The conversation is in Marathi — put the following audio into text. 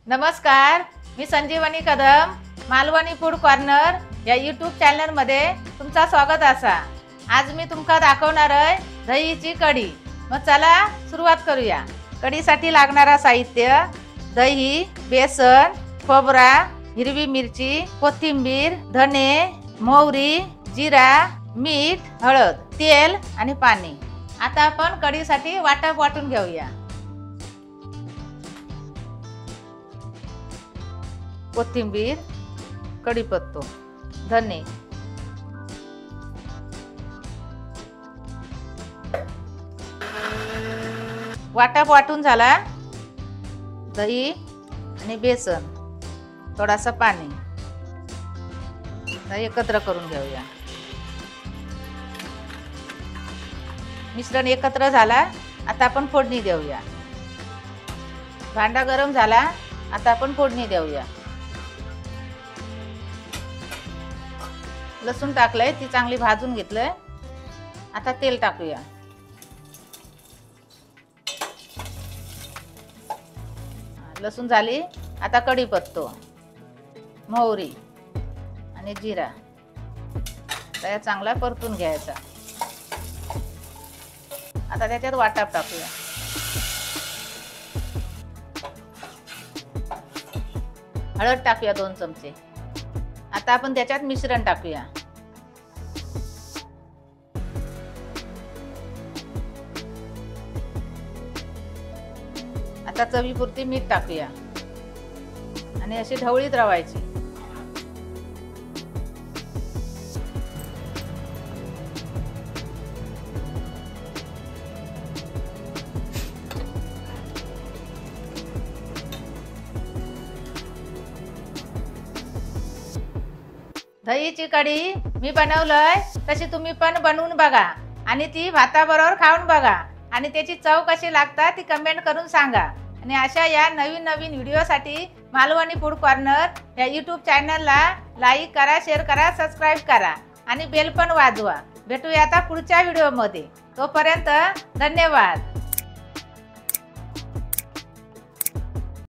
नमस्कार, मी संजीवनी कदम मालवणी फूड कॉर्नर या यूट्यूब चॅनलमध्ये तुमचा स्वागत असा। आज मी तुमका दाखवणार आहे दहीची कढी। मग चला सुरुवात करूया। कढीसाठी लागणारा साहित्य दही, बेसन, खोबरा, हिरवी मिरची, कोथिंबीर, धने, मोहरी, जिरा, मीठ, हळद, तेल आणि पाणी। आता आपण कढीसाठी वाटप वाटून घेऊया। कोथिंबीर, कढीपत्तो, धने, वाटप वाटून झाला। दही आणि बेसन, थोडासा पाणी एकत्र करून घेऊया। मिश्रण एकत्र झाला। आता आपण फोडणी देऊया। भांडा गरम झाला। आता आपण फोडणी देऊया। लसूण टाकलंय, ती चांगली भाजून घेतलंय। आता तेल टाकूया। लसूण झाली। आता कढीपत्तो, मोहरी आणि जिरा त्या चांगला परतून घ्यायचा। आता त्याच्यात वाटप टाकूया। हळद टाकूया 2 चमचे। आता आपण त्याच्यात मिश्रण टाकूया। आता चवीपुरती मीठ टाकूया आणि अशी ढवळीत रवायची। दहीची कढी मी बनवलंय, तशी तुम्ही पण बनवून बघा आणि ती भाताबरोबर खाऊन बघा आणि त्याची चव कशी लागते ती कमेंट करून सांगा। आणि अशा या नवीन व्हिडिओसाठी मालवणी फूड कॉर्नर या यूट्यूब चॅनलला लाईक करा, शेअर करा, सबस्क्राईब करा आणि बेल पण वाजवा। भेटूया आता पुढच्या व्हिडिओमध्ये। तोपर्यंत धन्यवाद।